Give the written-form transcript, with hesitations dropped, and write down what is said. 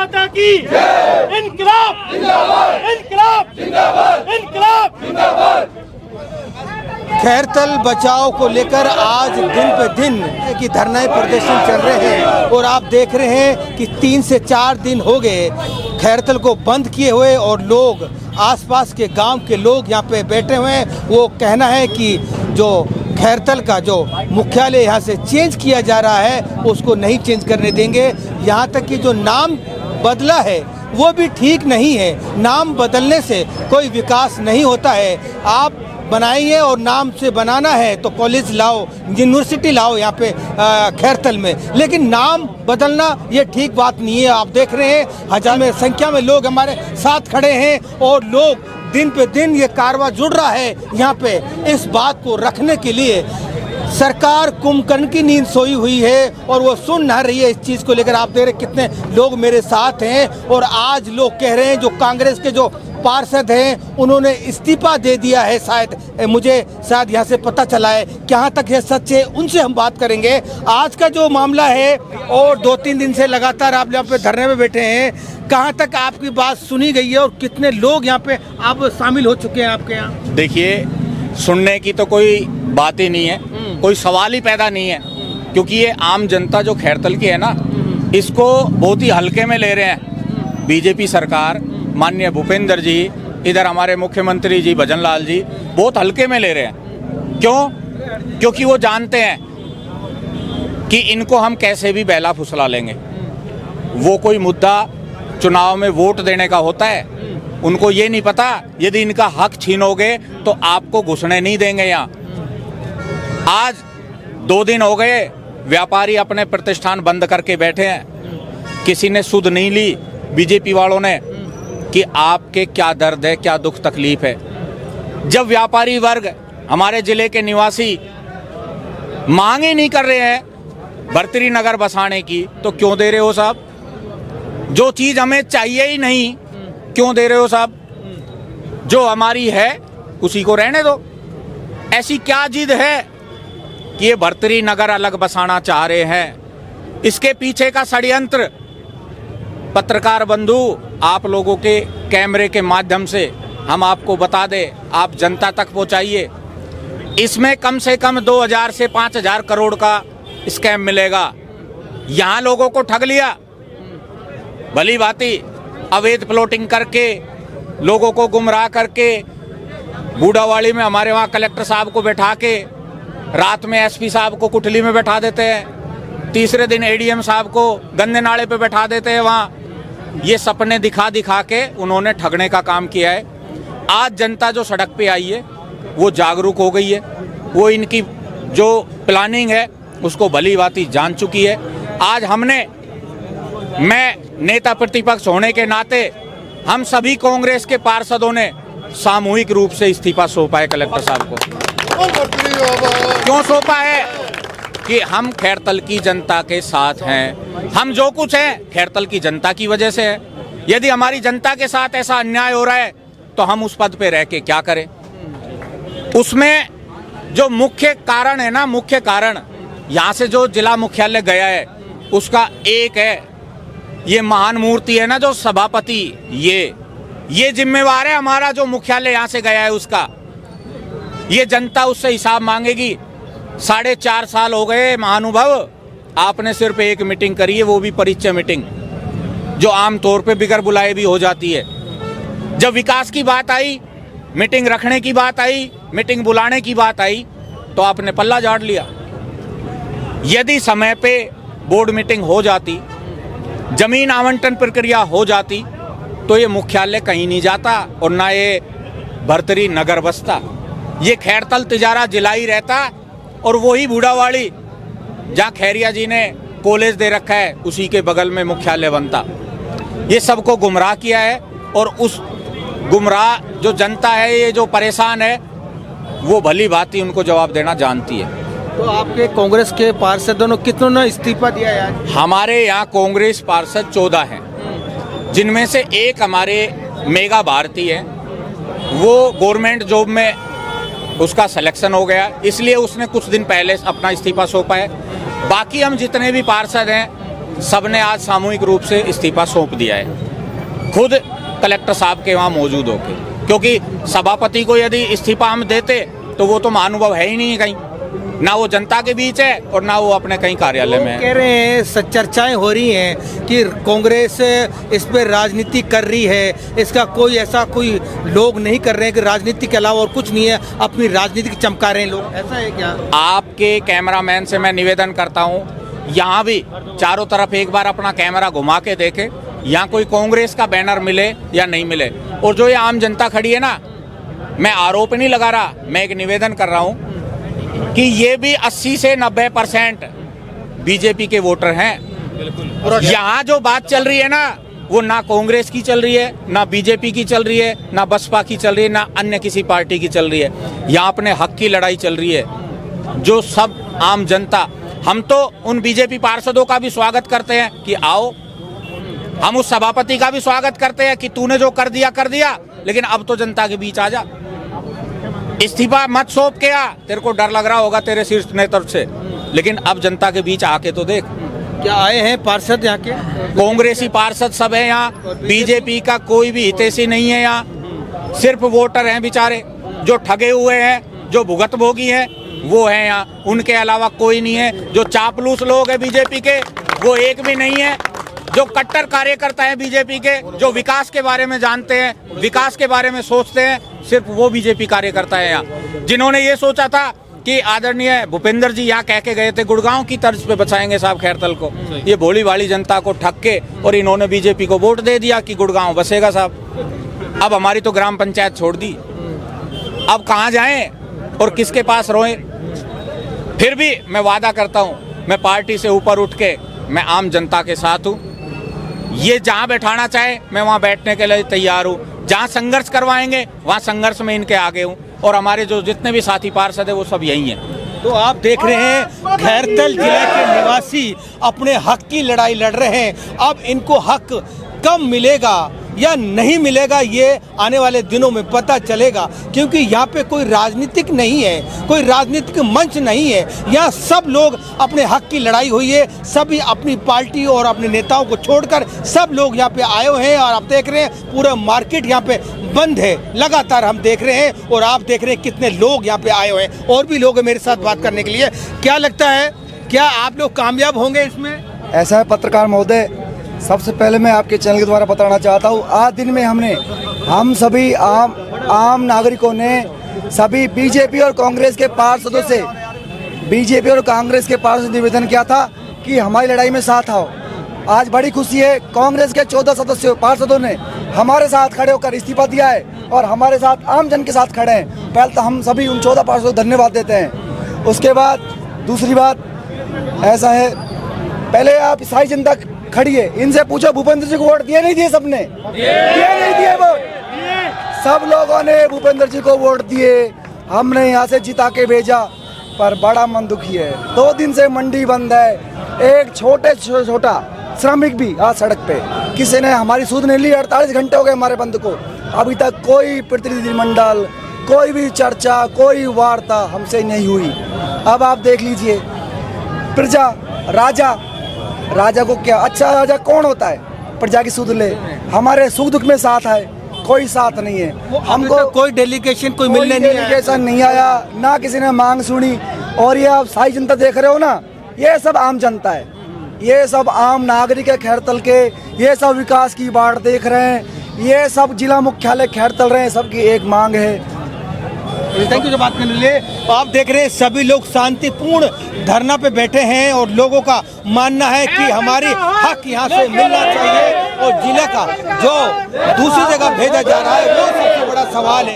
माता की इनकलाब जिंदाबाद, इनकलाब जिंदाबाद, इनकलाब जिंदाबाद। खैरतल बचाव को लेकर आज दिन पे दिन की धरना प्रदर्शन चल रहे हैं और आप देख रहे हैं कि 3 से 4 दिन हो गए खैरतल को बंद किए हुए और लोग आसपास के गांव के लोग यहां पे बैठे हुए हैं। वो कहना है कि जो खैरतल का जो मुख्यालय यहाँ से चेंज किया जा रहा है उसको नहीं चेंज करने देंगे। यहाँ तक कि जो नाम बदला है वो भी ठीक नहीं है। नाम बदलने से कोई विकास नहीं होता है। आप बनाइए और नाम से बनाना है तो कॉलेज लाओ, यूनिवर्सिटी लाओ यहाँ पे खैरतल में, लेकिन नाम बदलना ये ठीक बात नहीं है। आप देख रहे हैं हजार में संख्या में लोग हमारे साथ खड़े हैं और लोग दिन पे दिन ये कारवां जुड़ रहा है यहाँ पे इस बात को रखने के लिए। सरकार कुंभकर्ण की नींद सोई हुई है और वो सुन ना रही है इस चीज़ को लेकर। आप देख रहे कितने लोग मेरे साथ हैं और आज लोग कह रहे हैं जो कांग्रेस के जो पार्षद हैं उन्होंने इस्तीफा दे दिया है। शायद मुझे यहाँ से पता चला है, कहाँ तक ये सच है उनसे हम बात करेंगे। आज का जो मामला है और 2-3 दिन से लगातार आप यहाँ पे धरने में बैठे हैं, कहाँ तक आपकी बात सुनी गई है और कितने लोग यहाँ पे आप शामिल हो चुके हैं आपके यहाँ? देखिए, सुनने की तो कोई बात ही नहीं है, कोई सवाल ही पैदा नहीं है, क्योंकि ये आम जनता जो खैरतल की है ना, इसको बहुत ही हल्के में ले रहे हैं। बीजेपी सरकार, माननीय भूपेंद्र जी, इधर हमारे मुख्यमंत्री जी भजन लाल जी बहुत हल्के में ले रहे हैं। क्यों? क्योंकि वो जानते हैं कि इनको हम कैसे भी बहला फुसला लेंगे। वो कोई मुद्दा चुनाव में वोट देने का होता है, उनको ये नहीं पता यदि इनका हक छीनोगे तो आपको घुसने नहीं देंगे यहाँ। आज 2 दिन हो गए व्यापारी अपने प्रतिष्ठान बंद करके बैठे हैं। किसी ने सुध नहीं ली बीजेपी वालों ने कि आपके क्या दर्द है, क्या दुख तकलीफ है। जब व्यापारी वर्ग, हमारे जिले के निवासी मांग ही नहीं कर रहे हैं भर्तरी नगर बसाने की, तो क्यों दे रहे हो साहब? जो चीज हमें चाहिए ही नहीं क्यों दे रहे हो साहब? जो हमारी है उसी को रहने दो। ऐसी क्या जिद है कि ये भर्तरी नगर अलग बसाना चाह रहे हैं? इसके पीछे का षड्यंत्र पत्रकार बंधु आप लोगों के कैमरे के माध्यम से हम आपको बता दें, आप जनता तक पहुंचाइए। इसमें कम से कम 2000 से 5000 करोड़ का स्कैम मिलेगा। यहाँ लोगों को ठग लिया, भली भांति अवैध प्लॉटिंग करके, लोगों को गुमराह करके, बूढ़ावाड़ी में हमारे वहाँ कलेक्टर साहब को बैठा के, रात में एसपी साहब को कुठली में बैठा देते हैं, तीसरे दिन एडीएम साहब को गंदे नाले पे बैठा देते हैं वहाँ। ये सपने दिखा दिखा के उन्होंने ठगने का काम किया है। आज जनता जो सड़क पे आई है वो जागरूक हो गई है, वो इनकी जो प्लानिंग है उसको भली भांति जान चुकी है। आज मैं नेता प्रतिपक्ष होने के नाते हम सभी कांग्रेस के पार्षदों ने सामूहिक रूप से इस्तीफा सौंपा है कलेक्टर साहब को। क्यों सौंपा है? कि हम खैरतल की जनता के साथ हैं। हम जो कुछ हैं खैरतल की जनता की वजह से है। यदि हमारी जनता के साथ ऐसा अन्याय हो रहा है तो हम उस पद पे रह के क्या करें? उसमें जो मुख्य कारण है ना, मुख्य कारण यहाँ से जो जिला मुख्यालय गया है उसका एक है, ये महान मूर्ति है ना जो सभापति, ये जिम्मेवार है हमारा जो मुख्यालय यहाँ से गया है उसका। ये जनता उससे हिसाब मांगेगी। 4.5 साल हो गए महानुभाव, आपने सिर्फ एक मीटिंग करी है, वो भी परिचय मीटिंग, जो आमतौर पे बिगर बुलाए भी हो जाती है। जब विकास की बात आई, मीटिंग रखने की बात आई, मीटिंग बुलाने की बात आई, तो आपने पल्ला झाड़ लिया। यदि समय पे बोर्ड मीटिंग हो जाती, जमीन आवंटन प्रक्रिया हो जाती, तो ये मुख्यालय कहीं नहीं जाता और ना ये भर्तरी नगर बसता। ये खैरतल तिजारा जिला ही रहता और वही बूढ़ावाड़ी जहाँ खैरिया जी ने कॉलेज दे रखा है उसी के बगल में मुख्यालय बनता। ये सबको गुमराह किया है और उस गुमराह जो जनता है, ये जो परेशान है, वो भली भांति उनको जवाब देना जानती है। तो आपके कांग्रेस के पार्षदों ने कितनों ने इस्तीफा दिया यार? हमारे यहाँ कांग्रेस पार्षद 14 हैं, जिनमें से एक हमारे मेगा भारती है, वो गवर्नमेंट जॉब में उसका सिलेक्शन हो गया, इसलिए उसने कुछ दिन पहले अपना इस्तीफा सौंपा है। बाकी हम जितने भी पार्षद हैं सबने आज सामूहिक रूप से इस्तीफा सौंप दिया है, खुद कलेक्टर साहब के वहाँ मौजूद होके, क्योंकि सभापति को यदि इस्तीफा हम देते तो वो तो महानुभव है ही नहीं कहीं, ना वो जनता के बीच है और ना वो अपने कहीं कार्यालय में है। कह रहे हैं, चर्चाएं हो रही हैं कि कांग्रेस इस पर राजनीति कर रही है, इसका कोई ऐसा कोई लोग नहीं कर रहे हैं कि राजनीति के अलावा और कुछ नहीं है, अपनी राजनीति चमका रहे हैं लोग, ऐसा है क्या? आपके कैमरामैन से मैं निवेदन करता हूँ, यहाँ भी चारों तरफ एक बार अपना कैमरा घुमा के देखे, यहाँ कोई कांग्रेस का बैनर मिले या नहीं मिले। और जो ये आम जनता खड़ी है ना, मैं आरोप नहीं लगा रहा, मैं एक निवेदन कर रहा हूँ कि ये भी 80 से 90% बीजेपी के वोटर हैं। यहाँ जो बात चल रही है ना, वो ना कांग्रेस की चल रही है, ना बीजेपी की चल रही है, ना बसपा की चल रही है, ना अन्य किसी पार्टी की चल रही है। यहाँ अपने हक की लड़ाई चल रही है। जो सब आम जनता, हम तो उन बीजेपी पार्षदों का भी स्वागत करते हैं कि आओ, हम उस सभापति का भी स्वागत करते हैं कि तूने जो कर दिया, लेकिन अब तो जनता के बीच आ जा, इस्तीफा मत सौंप के आ। तेरे को डर लग रहा होगा तेरे शीर्ष नेतृत्व से, लेकिन अब जनता के बीच आके तो देख। क्या आए हैं पार्षद यहाँ के? कांग्रेसी पार्षद सब है यहाँ, बीजेपी का कोई भी हितैषी नहीं है यहाँ, सिर्फ वोटर हैं बेचारे, जो ठगे हुए हैं, जो भुगतभोगी हैं, वो है यहाँ, उनके अलावा कोई नहीं है। जो चापलूस लोग हैं बीजेपी के, वो एक भी नहीं है। जो कट्टर कार्यकर्ता हैं बीजेपी के, जो विकास के बारे में जानते हैं, विकास के बारे में सोचते हैं, सिर्फ वो बीजेपी कार्यकर्ता है यहाँ। जिन्होंने ये सोचा था कि आदरणीय भूपेंद्र जी यहाँ कह के गए थे गुड़गांव की तर्ज पे बचाएंगे साहब खैरतल को, ये भोली भाली जनता को ठग के और इन्होंने बीजेपी को वोट दे दिया कि गुड़गांव बसेगा साहब। अब हमारी तो ग्राम पंचायत छोड़ दी, अब कहाँ जाएं और किसके पास रोएं। फिर भी मैं वादा करता हूँ, मैं पार्टी से ऊपर उठ के मैं आम जनता के साथ हूँ। ये जहाँ बैठाना चाहे मैं वहाँ बैठने के लिए तैयार हूँ, जहाँ संघर्ष करवाएंगे वहाँ संघर्ष में इनके आगे हूँ। और हमारे जो जितने भी साथी पार्षद है वो सब यही हैं। तो आप देख रहे हैं खैरतल जिले के निवासी अपने हक की लड़ाई लड़ रहे हैं। अब इनको हक कब मिलेगा या नहीं मिलेगा ये आने वाले दिनों में पता चलेगा, क्योंकि यहाँ पे कोई राजनीतिक नहीं है, कोई राजनीतिक मंच नहीं है। यहाँ सब लोग अपने हक की लड़ाई हुई है, सभी अपनी पार्टी और अपने नेताओं को छोड़कर सब लोग यहाँ पे आए हुए हैं। और आप देख रहे हैं पूरा मार्केट यहाँ पे बंद है, लगातार हम देख रहे हैं और आप देख रहे हैं कितने लोग यहाँ पे आए हुए हैं। और भी लोग हैं मेरे साथ बात करने के लिए। क्या लगता है, क्या आप लोग कामयाब होंगे इसमें? ऐसा है पत्रकार महोदय, सबसे पहले मैं आपके चैनल के द्वारा बताना चाहता हूँ, आज दिन में हम सभी आम नागरिकों ने सभी बीजेपी और कांग्रेस के पार्षदों से निवेदन किया था कि हमारी लड़ाई में साथ आओ। आज बड़ी खुशी है, कांग्रेस के 14 सदस्यों पार्षदों ने हमारे साथ खड़े होकर इस्तीफा दिया है और हमारे साथ आम जन के साथ खड़े हैं। पहले तो हम सभी उन 14 पार्षदों को धन्यवाद देते हैं। उसके बाद दूसरी बात ऐसा है, पहले आप ईसाई जनता खड़ी है, इनसे पूछो भूपेंद्र जी को वोट दिए नहीं दिए? सबने दिए नहीं दिए वोट? सब लोगों ने भूपेंद्र जी को वोट दिए, हमने यहाँ से जिता के भेजा। पर बड़ा मन दुखी है, 2 दिन से मंडी बंद है, एक छोटा श्रमिक भी आज सड़क पे, किसी ने हमारी सूद नहीं ली। 48 घंटे हो गए हमारे बंद को, अभी तक कोई प्रतिनिधिमंडल, कोई भी चर्चा, कोई वार्ता हमसे नहीं हुई। अब आप देख लीजिए, प्रजा राजा को क्या, अच्छा राजा कौन होता है? प्रजा की सुध ले, हमारे सुख दुख में साथ है, कोई साथ नहीं है। हमको कोई डेलीगेशन नहीं आया, ना किसी ने मांग सुनी। और ये आप सारी जनता देख रहे हो ना, ये सब आम जनता है, ये सब आम नागरिक है खैरतल के, ये सब विकास की बाढ़ देख रहे हैं, ये सब जिला मुख्यालय खैरतल रहे हैं, सबकी एक मांग है। थैंक यू जो बात करने के लिए। आप देख रहे हैं सभी लोग शांतिपूर्ण धरना पे बैठे हैं और लोगों का मानना है कि हमारी हक यहाँ से मिलना चाहिए और जिले का जो दूसरी जगह भेजा जा रहा है वो सबसे बड़ा सवाल है।